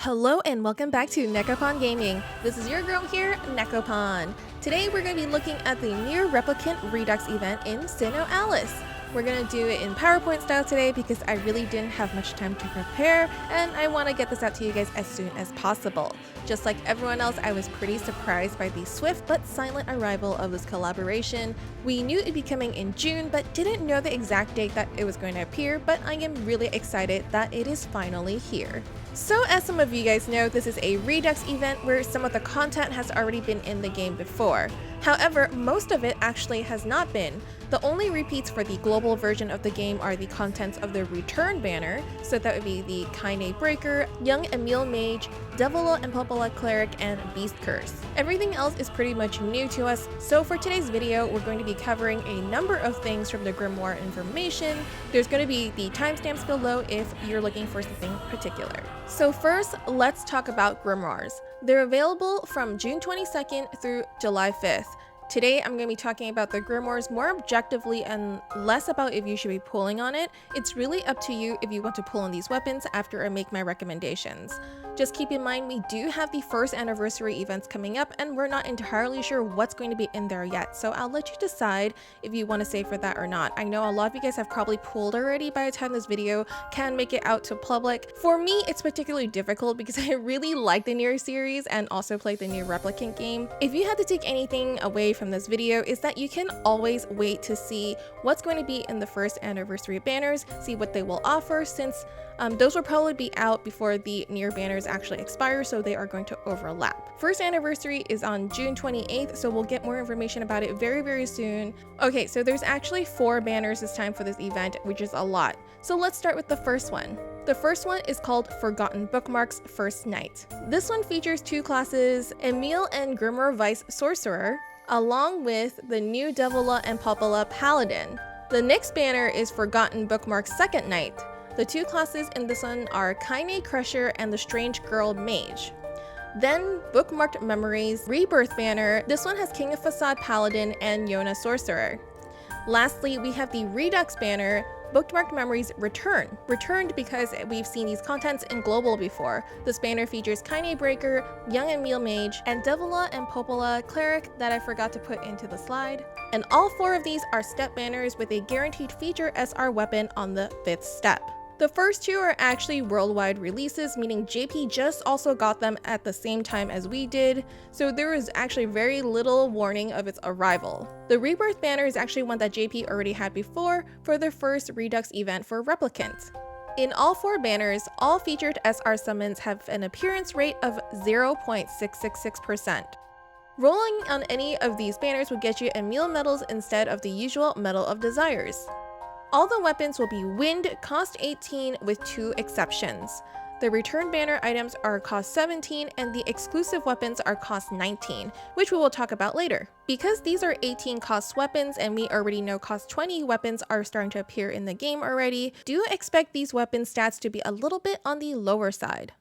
Hello and welcome back to Nekopon Gaming. This is your girl here, Nekopon. Today we're going to be looking at the NieR Replicant Redux event in SINoALICE. We're going to do it in PowerPoint style today because I really didn't have much time to prepare and I want to get this out to you guys as soon as possible. Just like everyone else, I was pretty surprised by the swift but silent arrival of this collaboration. We knew it'd be coming in June but didn't know the exact date that it was going to appear, but I am really excited that it is finally here. So as some of you guys know, this is a Redux event where some of the content has already been in the game before. However, most of it actually has not been. The only repeats for the global version of the game are the contents of the Return banner, so that would be the Kainé Breaker, Young Emil Mage, Devola and Popola Cleric, and Beast Curse. Everything else is pretty much new to us, so for today's video we're going to be covering a number of things from the Grimoire information. There's going to be the timestamps below if you're looking for something particular. So first, let's talk about Grimoires. They're available from June 22nd through July 5th. Today I'm going to be talking about the Grimoires more objectively and less about if you should be pulling on it. It's really up to you if you want to pull on these weapons after I make my recommendations. Just keep in mind we do have the first anniversary events coming up and we're not entirely sure what's going to be in there yet, so I'll let you decide if you want to save for that or not. I know a lot of you guys have probably pulled already by the time this video can make it out to public. For me, it's particularly difficult because I really like the NieR series and also played the NieR Replicant game. If you had to take anything away from this video, is that you can always wait to see what's going to be in the first anniversary banners, see what they will offer, since those will probably be out before the NieR banners actually expire, so they are going to overlap. First anniversary is on June 28th, so we'll get more information about it very soon. Okay, so there's actually 4 banners this time for this event, which is a lot. So let's start with the first one. The first one is called Forgotten Bookmarks First Night. This one features 2 classes, Emil and Grimoire Weiss Sorcerer, along with the new Devola and Popola Paladin. The next banner is Forgotten Bookmarks Second Night. The 2 classes in this one are Kainé Crusher and the Strange Girl Mage. Then Bookmarked Memories Rebirth banner. This one has King of Facade Paladin and Yonah Sorcerer. Lastly, we have the Redux banner, Bookmarked Memories Return. Returned because we've seen these contents in global before. This banner features Kainé Breaker, Young Emil Mage, and Devola and Popola Cleric that I forgot to put into the slide. And all 4 of these are step banners with a guaranteed feature SR weapon on the 5th step. The first 2 are actually worldwide releases, meaning JP just also got them at the same time as we did, so there was actually very little warning of its arrival. The Rebirth banner is actually one that JP already had before for their first Redux event for Replicant. In all 4 banners, all featured SR summons have an appearance rate of 0.666%. Rolling on any of these banners would get you Emil medals instead of the usual Medal of Desires. All the weapons will be wind, cost 18 with 2 exceptions. The return banner items are cost 17 and the exclusive weapons are cost 19, which we will talk about later. Because these are 18 cost weapons and we already know cost 20 weapons are starting to appear in the game already, do expect these weapon stats to be a little bit on the lower side.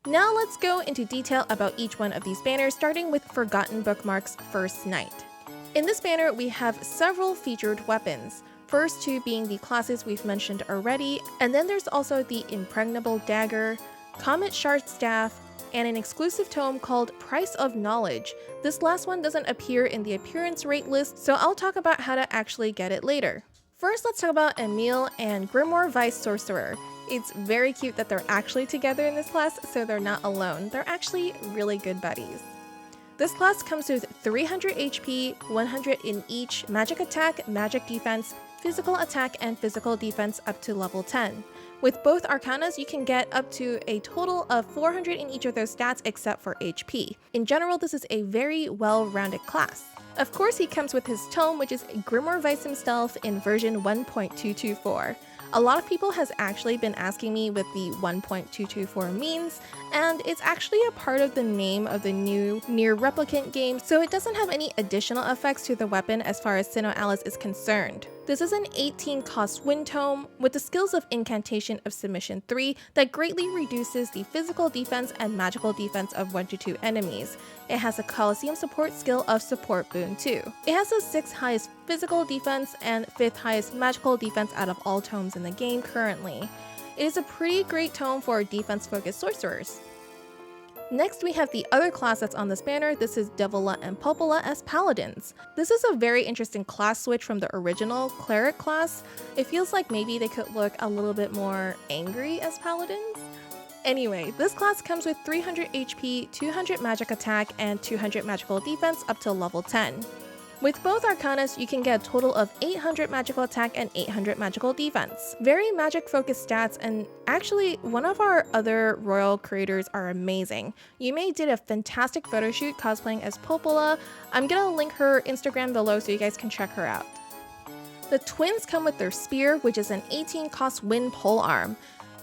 Now let's go into detail about each one of these banners, starting with Forgotten Bookmarks First Night. In this banner we have several featured weapons. First 2 being the classes we've mentioned already, and then there's also the Impregnable Dagger, Comet Shard Staff, and an exclusive tome called Price of Knowledge. This last one doesn't appear in the appearance rate list, so I'll talk about how to actually get it later. First, let's talk about Emil and Grimoire Weiss Sorcerer. It's very cute that they're actually together in this class, so they're not alone. They're actually really good buddies. This class comes with 300 HP, 100 in each magic attack, magic defense, physical attack, and physical defense up to level 10. With both Arcanas, you can get up to a total of 400 in each of those stats except for HP. In general, this is a very well-rounded class. Of course, he comes with his tome, which is Grimoire Weiss himself in version 1.224. A lot of people has actually been asking me what the 1.224 means, and it's actually a part of the name of the new NieR Replicant game, so it doesn't have any additional effects to the weapon as far as SINoALICE is concerned. This is an 18 cost wind tome with the skills of Incantation of Submission 3 that greatly reduces the physical defense and magical defense of 1 to 2 enemies. It has a Coliseum support skill of Support Boon 2. It has the 6th highest physical defense and 5th highest magical defense out of all tomes in the game currently. It is a pretty great tome for defense-focused sorcerers. Next, we have the other class that's on this banner. This is Devola and Popola as Paladins. This is a very interesting class switch from the original Cleric class. It feels like maybe they could look a little bit more angry as Paladins. Anyway, this class comes with 300 HP, 200 magic attack, and 200 magical defense up to level 10. With both Arcanas, you can get a total of 800 magical attack and 800 magical defense. Very magic focused stats, and actually one of our other royal creators are amazing. Yume did a fantastic photo shoot cosplaying as Popola. I'm gonna link her Instagram below so you guys can check her out. The twins come with their spear, which is an 18 cost wind polearm.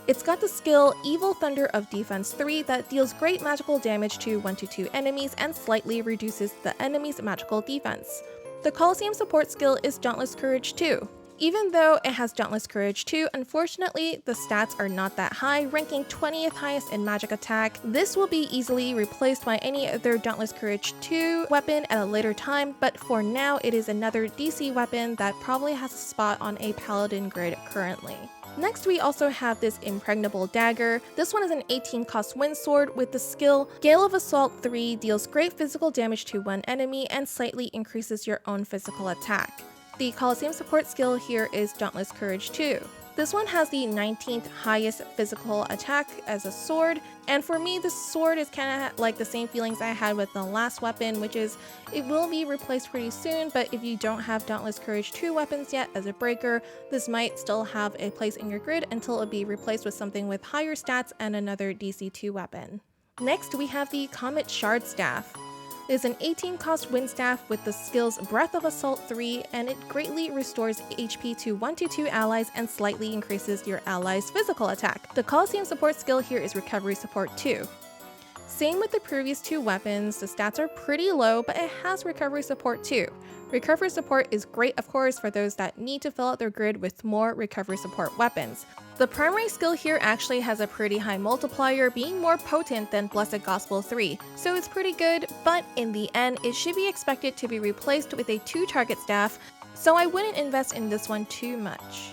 It's got the skill Evil Thunder of Defense 3 that deals great magical damage to 1-2 enemies and slightly reduces the enemy's magical defense. The Colosseum support skill is Dauntless Courage 2. Even though it has Dauntless Courage 2, unfortunately the stats are not that high, ranking 20th highest in magic attack. This will be easily replaced by any other Dauntless Courage 2 weapon at a later time, but for now it is another DC weapon that probably has a spot on a Paladin grid currently. Next, we also have this Impregnable Dagger. This one is an 18 cost wind sword with the skill Gale of Assault 3, deals great physical damage to one enemy and slightly increases your own physical attack. The Colosseum support skill here is Dauntless Courage 2. This one has the 19th highest physical attack as a sword, and for me this sword is kind of like the same feelings I had with the last weapon, which is it will be replaced pretty soon, but if you don't have Dauntless Courage 2 weapons yet as a breaker, this might still have a place in your grid until it be replaced with something with higher stats and another DC 2 weapon. Next, we have the Comet Shard Staff. It is an 18 cost wind staff with the skills Breath of Assault 3, and it greatly restores HP to 1-2 allies and slightly increases your allies' physical attack. The Colosseum support skill here is Recovery Support 2. Same with the previous two weapons, the stats are pretty low, but it has Recovery Support too. Recovery Support is great, of course, for those that need to fill out their grid with more Recovery Support weapons. The primary skill here actually has a pretty high multiplier, being more potent than Blessed Gospel 3, so it's pretty good, but in the end, it should be expected to be replaced with a 2-target staff, so I wouldn't invest in this one too much.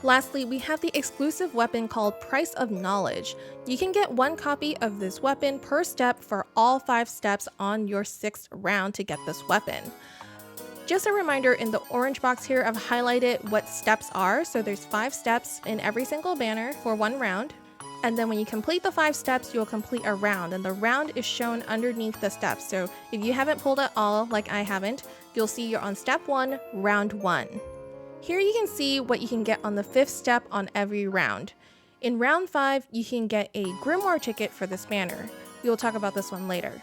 Lastly, we have the exclusive weapon called Price of Knowledge. You can get 1 copy of this weapon per step for all 5 steps on your 6th round to get this weapon. Just a reminder, in the orange box here, I've highlighted what steps are. So there's 5 steps in every single banner for 1 round. And then when you complete the 5 steps, you'll complete a round, and the round is shown underneath the steps. So if you haven't pulled it all, like I haven't, you'll see you're on step 1, round 1. Here you can see what you can get on the 5th step on every round. In round 5, you can get a Grimoire ticket for this banner. We will talk about this one later.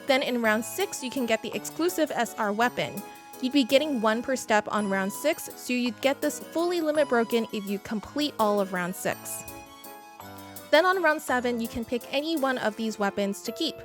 Then in round 6, you can get the exclusive SR weapon. You'd be getting 1 per step on round 6, so you'd get this fully limit broken if you complete all of round 6. Then on round 7, you can pick any one of these weapons to keep.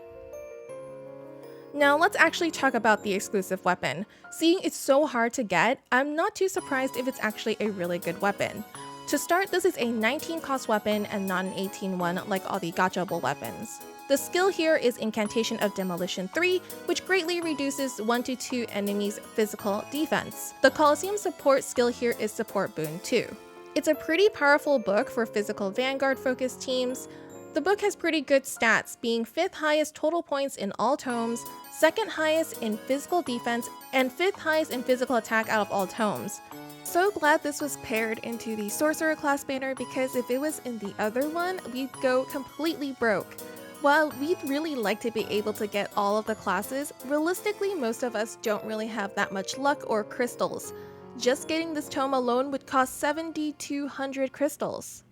Now let's actually talk about the exclusive weapon. Seeing it's so hard to get, I'm not too surprised if it's actually a really good weapon. To start, this is a 19 cost weapon and not an 18 one like all the gachable weapons. The skill here is Incantation of Demolition 3, which greatly reduces 1-2 enemies' physical defense. The Colosseum support skill here is Support Boon 2. It's a pretty powerful book for physical vanguard focused teams. The book has pretty good stats, being 5th highest total points in all tomes, 2nd highest in physical defense, and 5th highest in physical attack out of all tomes. So glad this was paired into the Sorcerer class banner, because if it was in the other one, we'd go completely broke. While we'd really like to be able to get all of the classes, realistically most of us don't really have that much luck or crystals. Just getting this tome alone would cost 7,200 crystals.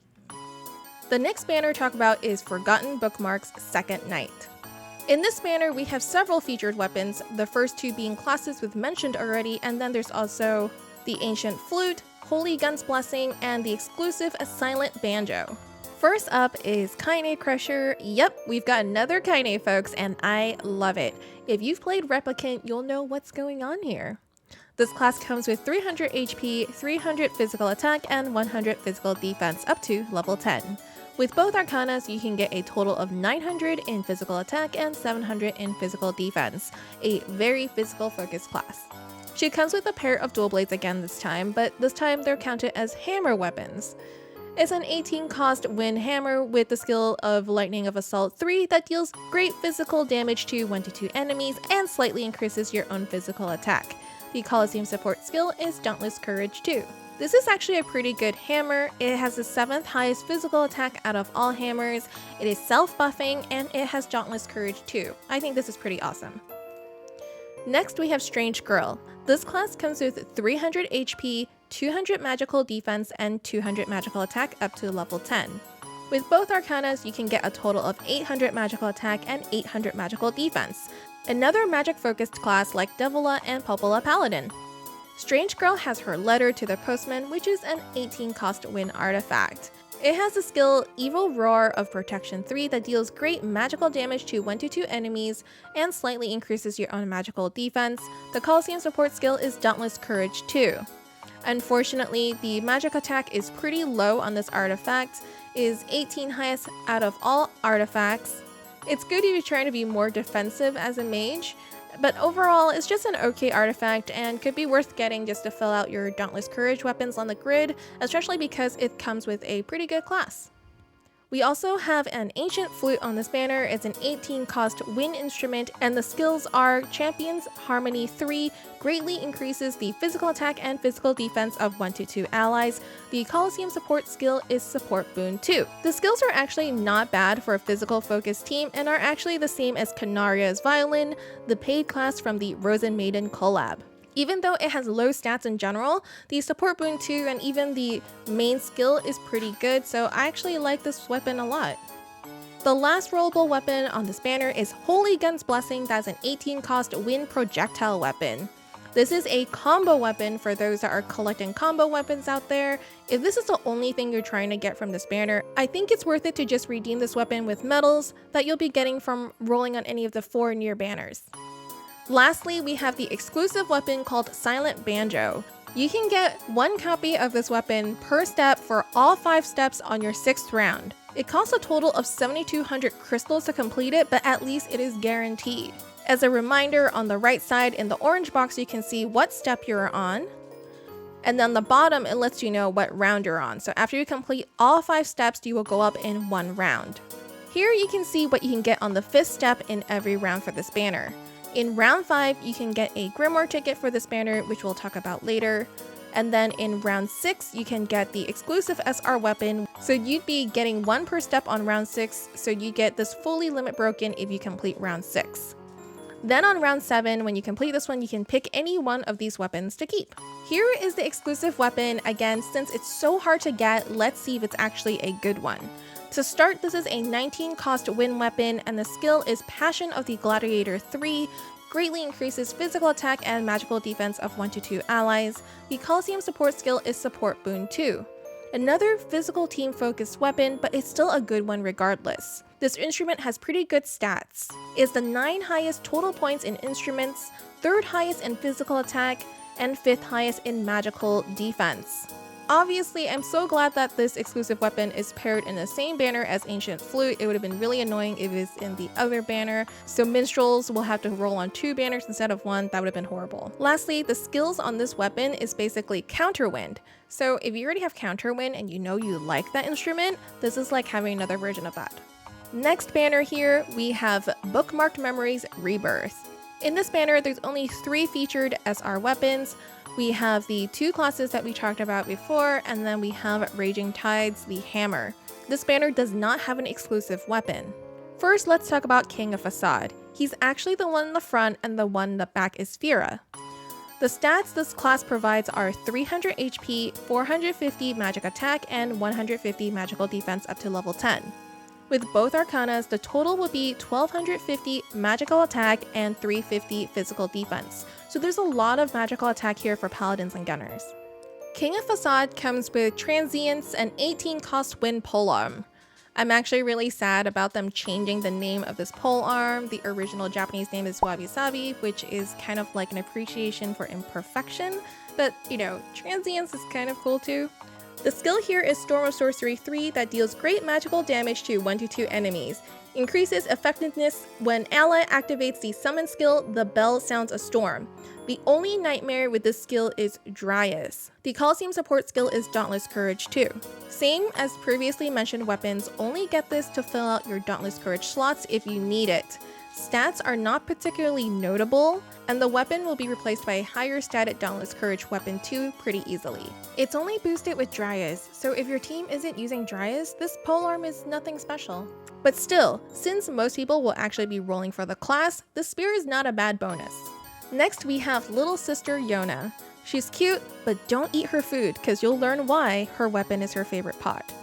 The next banner to talk about is Forgotten Bookmarks Second Night. In this banner we have several featured weapons, the first 2 being classes we've mentioned already, and then there's also the Ancient Flute, Holy Gun's Blessing, and the exclusive Silent Banjo. First up is Kainé Crusher. Yep, we've got another Kainé, folks, and I love it. If you've played Replicant, you'll know what's going on here. This class comes with 300 HP, 300 physical attack, and 100 physical defense up to level 10. With both Arcanas, you can get a total of 900 in physical attack and 700 in physical defense, a very physical focused class. She comes with a pair of dual blades again this time, but this time they're counted as hammer weapons. It's an 18 cost wind hammer with the skill of Lightning of Assault 3 that deals great physical damage to 1-2 enemies and slightly increases your own physical attack. The Coliseum support skill is Dauntless Courage 2. This is actually a pretty good hammer. It has the 7th highest physical attack out of all hammers, it is self-buffing, and it has Dauntless Courage 2. I think this is pretty awesome. Next we have Strange Girl. This class comes with 300 HP, 200 magical defense, and 200 magical attack up to level 10. With both arcanas, you can get a total of 800 magical attack and 800 magical defense. Another magic-focused class like Devola and Popola Paladin. Strange Girl has her letter to the Postman, which is an 18 cost wind artifact. It has the skill Evil Roar of Protection 3 that deals great magical damage to 1-2 enemies and slightly increases your own magical defense. The Coliseum support skill is Dauntless Courage 2. Unfortunately, the magic attack is pretty low on this artifact, is 18 highest out of all artifacts. It's good if you're trying to be more defensive as a mage, but overall it's just an okay artifact and could be worth getting just to fill out your Dauntless Courage weapons on the grid, especially because it comes with a pretty good class. We also have an Ancient Flute on this banner. It's an 18 cost wind instrument, and the skills are Champion's Harmony 3, greatly increases the physical attack and physical defense of 1-2 allies. The Coliseum support skill is Support Boon 2. The skills are actually not bad for a physical focused team and are actually the same as Canaria's Violin, the paid class from the Rosen Maiden collab. Even though it has low stats in general, the Support Boon 2 and even the main skill is pretty good, so I actually like this weapon a lot. The last rollable weapon on this banner is Holy Gun's Blessing. That's an 18 cost wind projectile weapon. This is a combo weapon for those that are collecting combo weapons out there. If this is the only thing you're trying to get from this banner, I think it's worth it to just redeem this weapon with medals that you'll be getting from rolling on any of the 4 NieR banners. Lastly, we have the exclusive weapon called Silent Banjo. You can get 1 copy of this weapon per step for all 5 steps on your 6th round. It costs a total of 7,200 crystals to complete it, but at least it is guaranteed. As a reminder, on the right side in the orange box you can see what step you're on, and then the bottom it lets you know what round you're on. So after you complete all 5 steps, you will go up in 1 round. Here you can see what you can get on the 5th step in every round for this banner. In round 5, you can get a Grimoire ticket for this banner, which we'll talk about later. And then in round 6, you can get the exclusive SR weapon. So you'd be getting 1 per step on round 6, so you get this fully limit broken if you complete round 6. Then on round 7, when you complete this one, you can pick any one of these weapons to keep. Here is the exclusive weapon. Again, since it's so hard to get, let's see if it's actually a good one. To start, this is a 19 cost wind weapon, and the skill is Passion of the Gladiator 3, greatly increases physical attack and magical defense of 1-2 allies. The Coliseum support skill is Support Boon 2. Another physical team focused weapon, but it's still a good one regardless. This instrument has pretty good stats. It's the 9 highest total points in instruments, 3rd highest in physical attack, and 5th highest in magical defense. Obviously, I'm so glad that this exclusive weapon is paired in the same banner as Ancient Flute. It would have been really annoying if it's in the other banner, so minstrels will have to roll on 2 banners instead of 1. That would have been horrible. Lastly, the skills on this weapon is basically Counterwind. So if you already have Counterwind and you know you like that instrument, this is like having another version of that. Next banner here, we have Bookmarked Memories Rebirth. In this banner, there's only 3 featured SR weapons. We have the 2 classes that we talked about before, and then we have Raging Tides, the hammer. This banner does not have an exclusive weapon. First, let's talk about King of Facade. He's actually the one in the front, and the one in the back is Fyra. The stats this class provides are 300 HP, 450 magic attack, and 150 magical defense up to level 10. With both arcanas, the total would be 1250 magical attack and 350 physical defense. So there's a lot of magical attack here for paladins and gunners. King of Facade comes with Transience and 18 cost wind polearm. I'm actually really sad about them changing the name of this polearm. The original Japanese name is Wabi Sabi, which is kind of like an appreciation for imperfection, but you know, Transience is kind of cool too. The skill here is Storm of Sorcery 3 that deals great magical damage to 1-2 enemies. Increases effectiveness when ally activates the summon skill, the bell sounds a storm. The only nightmare with this skill is Dryas. The Coliseum support skill is Dauntless Courage 2. Same as previously mentioned weapons, only get this to fill out your Dauntless Courage slots if you need it. Stats are not particularly notable, and the weapon will be replaced by a higher statted Dauntless Courage weapon 2 pretty easily. It's only boosted with Dryas, so if your team isn't using Dryas, this polearm is nothing special. But still, since most people will actually be rolling for the class, the spear is not a bad bonus. Next we have little sister Yonah. She's cute, but don't eat her food because you'll learn why her weapon is her favorite pot.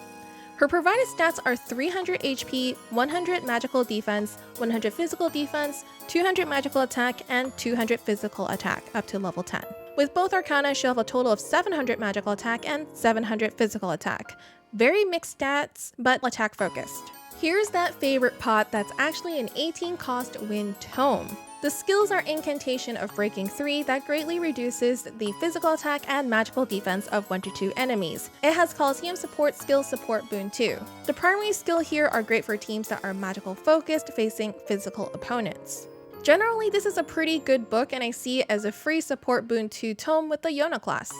Her provided stats are 300 HP, 100 magical defense, 100 physical defense, 200 magical attack, and 200 physical attack up to level 10. With both Arcana, she'll have a total of 700 magical attack and 700 physical attack. Very mixed stats, but attack focused. Here's that favorite pot that's actually an 18 cost win tome. The skills are Incantation of Breaking 3 that greatly reduces the physical attack and magical defense of 1-2 enemies. It has Coliseum support skill support boon 2. The primary skill here are great for teams that are magical focused facing physical opponents. Generally, this is a pretty good book and I see it as a free support boon 2 tome with the Yonah class.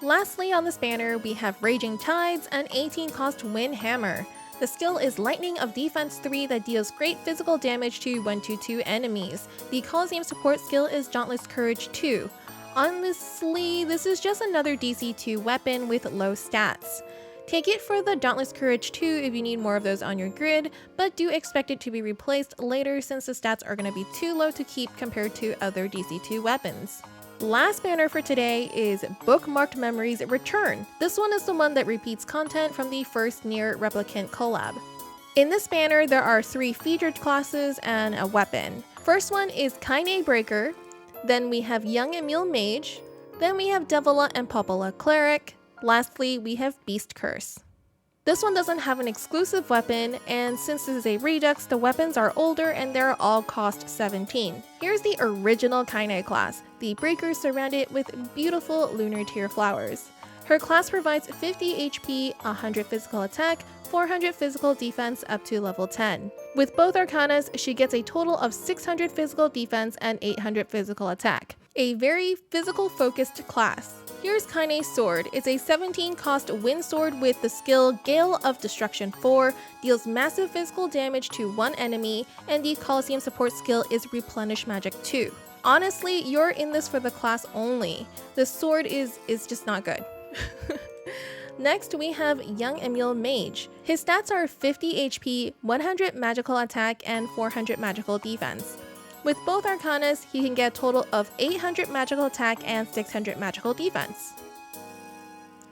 Lastly on this banner, we have Raging Tides, an 18 cost wind hammer. The skill is Lightning of Defense 3 that deals great physical damage to 1-2 enemies. The Coliseum support skill is Dauntless Courage 2. Honestly, this is just another DC 2 weapon with low stats. Take it for the Dauntless Courage 2 if you need more of those on your grid, but do expect it to be replaced later since the stats are going to be too low to keep compared to other DC 2 weapons. Last banner for today is Bookmarked Memories Return. This one is the one that repeats content from the first NieR Replicant collab. In this banner, there are 3 featured classes and a weapon. First one is Kainé Breaker, then we have young Emil Mage, then we have Devola and Popola Cleric, lastly we have Beast Curse. This one doesn't have an exclusive weapon, and since this is a Redux, the weapons are older and they're all cost 17. Here's the original Kainé class, the Breaker surrounded with beautiful lunar tier flowers. Her class provides 50 HP, 100 physical attack, 400 physical defense up to level 10. With both Arcanas, she gets a total of 600 physical defense and 800 physical attack. A very physical focused class. Here's Kainé's sword. It's a 17 cost wind sword with the skill Gale of Destruction 4, deals massive physical damage to one enemy, and the Coliseum support skill is Replenish Magic 2. Honestly, you're in this for the class only. The sword is just not good. Next, we have young Emil Mage. His stats are 50 HP, 100 magical attack, and 400 magical defense. With both Arcanas, he can get a total of 800 magical attack and 600 magical defense.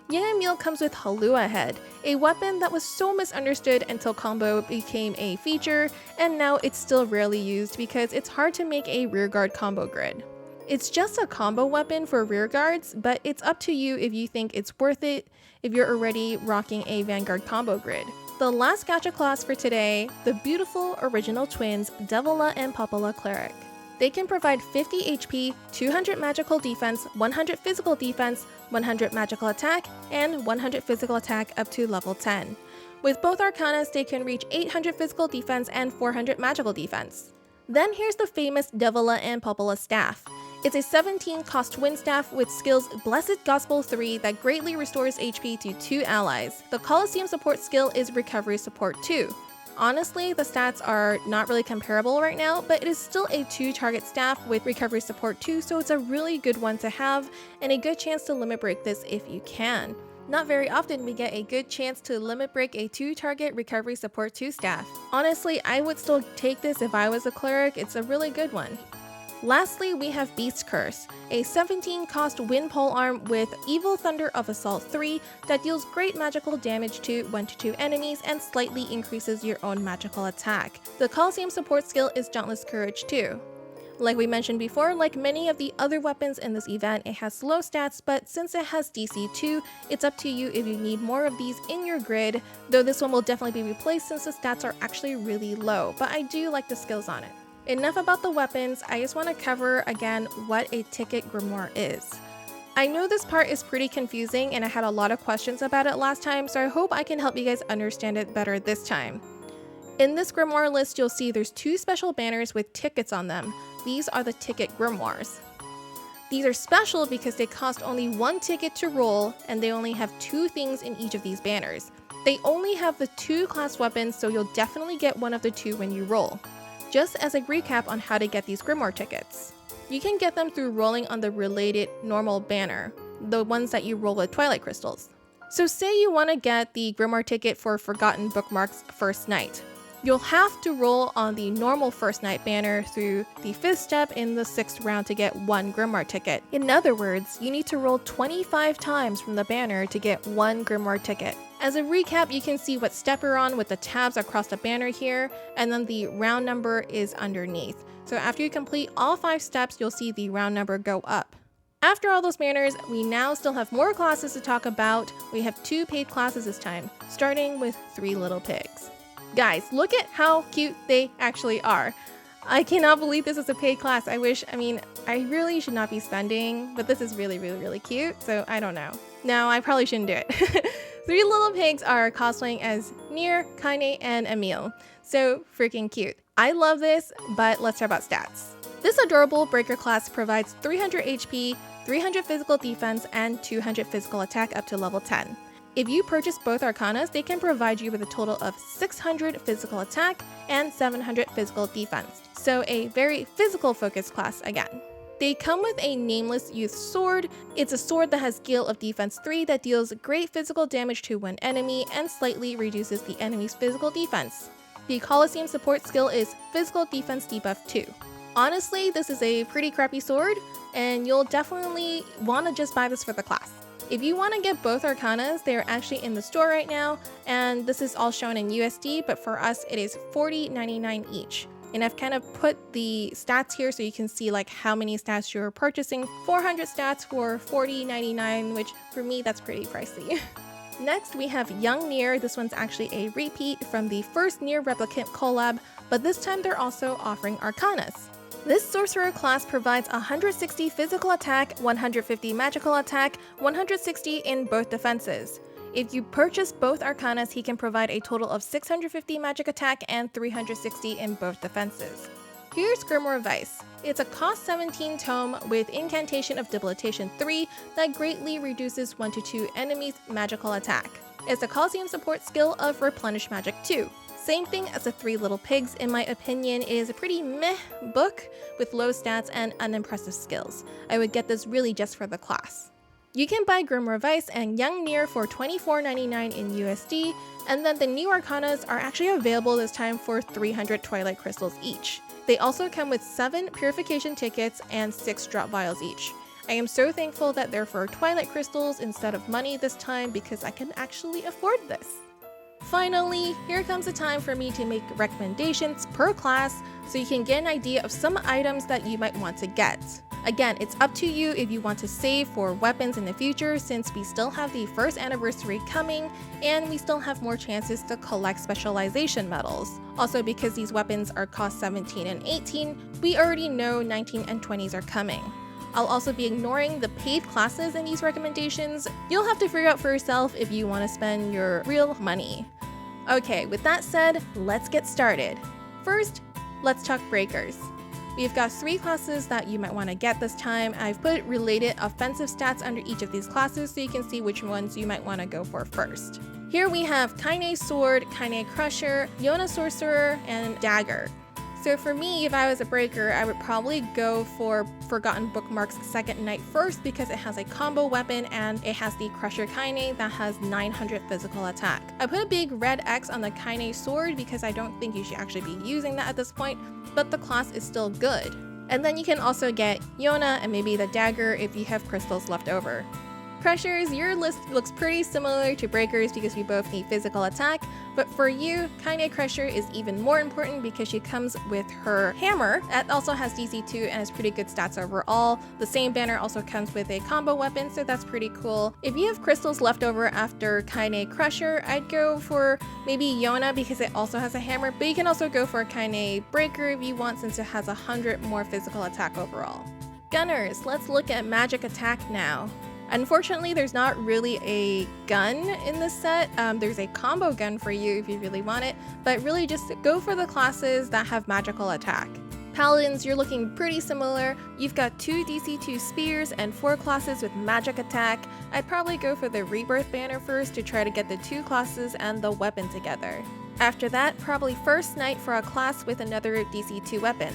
Young Emil comes with Halua Head, a weapon that was so misunderstood until combo became a feature, and now it's still rarely used because it's hard to make a rearguard combo grid. It's just a combo weapon for rearguards, but it's up to you if you think it's worth it if you're already rocking a Vanguard combo grid. The last gacha class for today, the beautiful original twins Devola and Popola Cleric. They can provide 50 HP, 200 magical defense, 100 physical defense, 100 magical attack, and 100 physical attack up to level 10. With both Arcanas, they can reach 800 physical defense and 400 magical defense. Then here's the famous Devola and Popola staff. It's a 17 cost wind staff with skills Blessed Gospel 3 that greatly restores HP to 2 allies. The Coliseum support skill is Recovery Support 2. Honestly, the stats are not really comparable right now, but it is still a 2-target staff with Recovery Support 2, so it's a really good one to have and a good chance to limit break this if you can. Not very often we get a good chance to limit break a 2-target Recovery Support 2 staff. Honestly, I would still take this if I was a cleric. It's a really good one. Lastly, we have Beast Curse, a 17 cost wind polearm with Evil Thunder of Assault 3 that deals great magical damage to 1-2 enemies and slightly increases your own magical attack. The Coliseum support skill is Dauntless Courage 2. Like we mentioned before, like many of the other weapons in this event, it has low stats, but since it has DC 2, it's up to you if you need more of these in your grid, though this one will definitely be replaced since the stats are actually really low, but I do like the skills on it. Enough about the weapons, I just want to cover again what a Ticket Grimoire is. I know this part is pretty confusing and I had a lot of questions about it last time, so I hope I can help you guys understand it better this time. In this Grimoire list, you'll see there's 2 special banners with tickets on them. These are the Ticket Grimoires. These are special because they cost only 1 ticket to roll, and they only have 2 things in each of these banners. They only have the 2 class weapons, so you'll definitely get one of the 2 when you roll. Just as a recap on how to get these Grimoire tickets. You can get them through rolling on the related normal banner, the ones that you roll with Twilight crystals. So say you want to get the Grimoire ticket for Forgotten Bookmarks First Night. You'll have to roll on the normal First Night banner through the 5th step in the 6th round to get 1 Grimoire ticket. In other words, you need to roll 25 times from the banner to get 1 Grimoire ticket. As a recap, you can see what step you're on with the tabs across the banner here, and then the round number is underneath. So after you complete all 5 steps, you'll see the round number go up. After all those banners, we now still have more classes to talk about. We have 2 paid classes this time, starting with 3 little pigs. Guys, look at how cute they actually are. I cannot believe this is a paid class. I really should not be spending, but this is really cute, so I don't know. No, I probably shouldn't do it. 3 little pigs are cosplaying as NieR, Kainé, and Emil. So freaking cute. I love this, but let's talk about stats. This adorable breaker class provides 300 HP, 300 physical defense, and 200 physical attack up to level 10. If you purchase both Arcanas, they can provide you with a total of 600 physical attack and 700 physical defense. So a very physical focused class again. They come with a Nameless Youth Sword. It's a sword that has Gale of Defense 3 that deals great physical damage to one enemy and slightly reduces the enemy's physical defense. The Coliseum support skill is Physical Defense Debuff 2. Honestly, this is a pretty crappy sword, and you'll definitely want to just buy this for the class. If you want to get both Arcanas, they are actually in the store right now, and this is all shown in USD, but for us it is $40.99 each. And I've kind of put the stats here so you can see like how many stats you're purchasing. 400 stats for $40.99, which for me that's pretty pricey. Next we have Young NieR. This one's actually a repeat from the first NieR Replicant collab, but this time they're also offering Arcanas. This Sorcerer class provides 160 physical attack, 150 magical attack, 160 in both defenses. If you purchase both Arcanas, he can provide a total of 650 magic attack and 360 in both defenses. Here's Grimoire Weiss. It's a cost 17 tome with Incantation of Debilitation 3 that greatly reduces 1 to 2 enemies' magical attack. It's a Coliseum support skill of Replenish Magic 2. Same thing as the 3 Little Pigs, in my opinion. It is a pretty meh book with low stats and unimpressive skills. I would get this really just for the class. You can buy Grimoire Weiss and Young NieR for $24.99 in USD, and then the new Arcanas are actually available this time for 300 Twilight crystals each. They also come with 7 purification tickets and 6 drop vials each. I am so thankful that they're for Twilight crystals instead of money this time because I can actually afford this. Finally, here comes the time for me to make recommendations per class so you can get an idea of some items that you might want to get. Again, it's up to you if you want to save for weapons in the future since we still have the 1st anniversary coming and we still have more chances to collect specialization medals. Also, because these weapons are cost 17 and 18, we already know 19 and 20s are coming. I'll also be ignoring the paid classes in these recommendations. You'll have to figure out for yourself if you want to spend your real money. Okay, with that said, let's get started. First, let's talk breakers. We've got 3 classes that you might want to get this time. I've put related offensive stats under each of these classes so you can see which ones you might want to go for first. Here we have Kainé Sword, Kainé Crusher, Yonah Sorcerer, and Dagger. So for me, if I was a breaker, I would probably go for Forgotten Bookmarks Second Night first because it has a combo weapon and it has the Crusher Kainé that has 900 physical attack. I put a big red X on the Kainé Sword because I don't think you should actually be using that at this point, but the class is still good. And then you can also get Yonah and maybe the Dagger if you have crystals left over. Crushers, your list looks pretty similar to breakers because we both need physical attack, but for you, Kainé Crusher is even more important because she comes with her hammer that also has DC 2 and has pretty good stats overall. The same banner also comes with a combo weapon, so that's pretty cool. If you have crystals left over after Kainé Crusher, I'd go for maybe Yonah because it also has a hammer, but you can also go for Kainé Breaker if you want since it has 100 more physical attack overall. Gunners, let's look at magic attack now. Unfortunately, there's not really a gun in this set. There's a combo gun for you if you really want it, but really just go for the classes that have magical attack. Paladins, you're looking pretty similar. You've got 2 DC2 spears and 4 classes with magic attack. I'd probably go for the Rebirth banner first to try to get the 2 classes and the weapon together. After that, probably first night for a class with another DC2 weapon.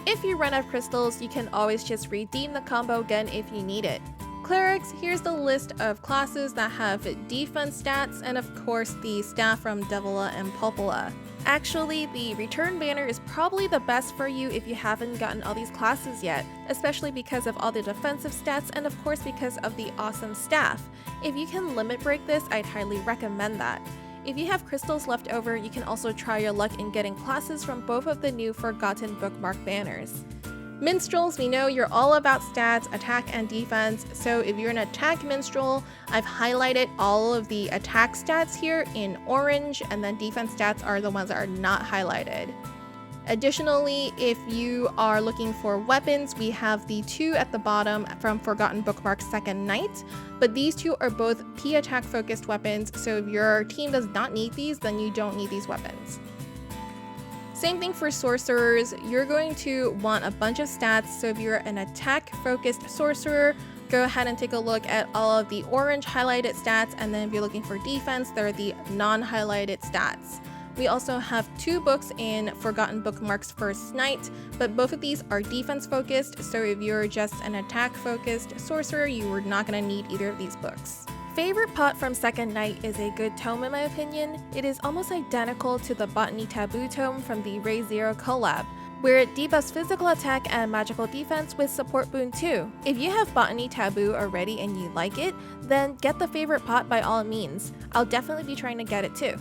If you run out of crystals, you can always just redeem the combo gun if you need it. Clerics, here's the list of classes that have defense stats, and of course the staff from Devola and Popola. Actually, the return banner is probably the best for you if you haven't gotten all these classes yet, especially because of all the defensive stats and of course because of the awesome staff. If you can limit break this, I'd highly recommend that. If you have crystals left over, you can also try your luck in getting classes from both of the new forgotten bookmark banners. Minstrels, we know you're all about stats, attack and defense, so if you're an attack minstrel, I've highlighted all of the attack stats here in orange, and then defense stats are the ones that are not highlighted. Additionally, if you are looking for weapons, we have the 2 at the bottom from Forgotten Bookmark's Second Night, but these 2 are both P attack focused weapons, so if your team does not need these, then you don't need these weapons. Same thing for sorcerers, you're going to want a bunch of stats, so if you're an attack focused sorcerer, go ahead and take a look at all of the orange highlighted stats, and then if you're looking for defense, they're the non-highlighted stats. We also have 2 books in Forgotten Bookmark's First Night, but both of these are defense focused, so if you're just an attack focused sorcerer, you are not going to need either of these books. Favorite pot from Second Night is a good tome in my opinion. It is almost identical to the Botany Taboo tome from the Ray Zero collab, where it debuffs physical attack and magical defense with support boon too. If you have Botany Taboo already and you like it, then get the favorite pot by all means. I'll definitely be trying to get it too.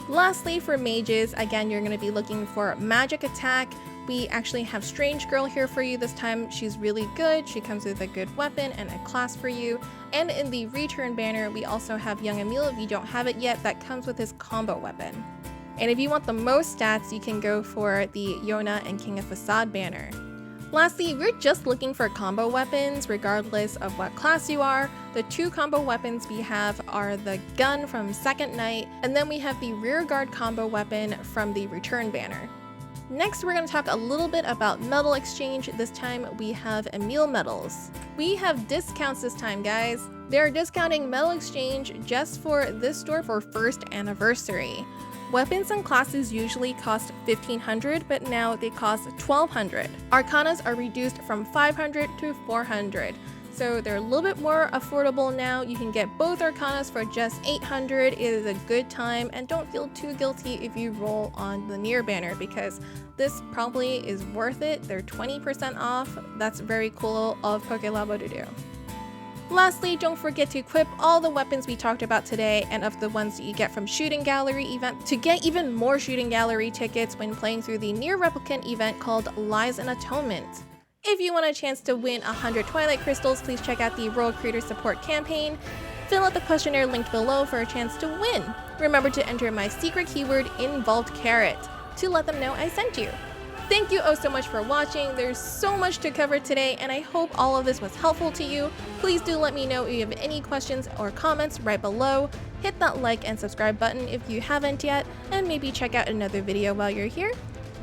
Lastly, for mages, again, you're going to be looking for magic attack. We actually have Strange Girl here for you this time. She's really good. She comes with a good weapon and a class for you. And in the return banner, we also have young Emil, if you don't have it yet, that comes with his combo weapon. And if you want the most stats, you can go for the Yonah and King of Facade banner. Lastly, if you're just looking for combo weapons, regardless of what class you are, the 2 combo weapons we have are the gun from Second Night, and then we have the rear guard combo weapon from the return banner. Next, we're going to talk a little bit about medal exchange. This time we have Emil medals. We have discounts this time, guys. They're discounting medal exchange just for this store for first anniversary. Weapons and classes usually cost $1,500, but now they cost $1,200. Arcanas are reduced from $500 to $400. So they're a little bit more affordable now. You can get both Arcanas for just $800. It is a good time, and don't feel too guilty if you roll on the NieR banner because this probably is worth it. They're 20% off. That's very cool of Pokelabo to do. Lastly, don't forget to equip all the weapons we talked about today and of the ones that you get from Shooting Gallery event to get even more Shooting Gallery tickets when playing through the NieR Replicant event called Lies and Atonement. If you want a chance to win 100 Twilight crystals, please check out the World Creator Support campaign. Fill out the questionnaire linked below for a chance to win. Remember to enter my secret keyword INVOLVEDCARROT to let them know I sent you. Thank you oh so much for watching. There's so much to cover today, and I hope all of this was helpful to you. Please do let me know if you have any questions or comments right below. Hit that like and subscribe button if you haven't yet, and maybe check out another video while you're here.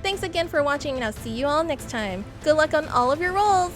Thanks again for watching, and I'll see you all next time. Good luck on all of your rolls!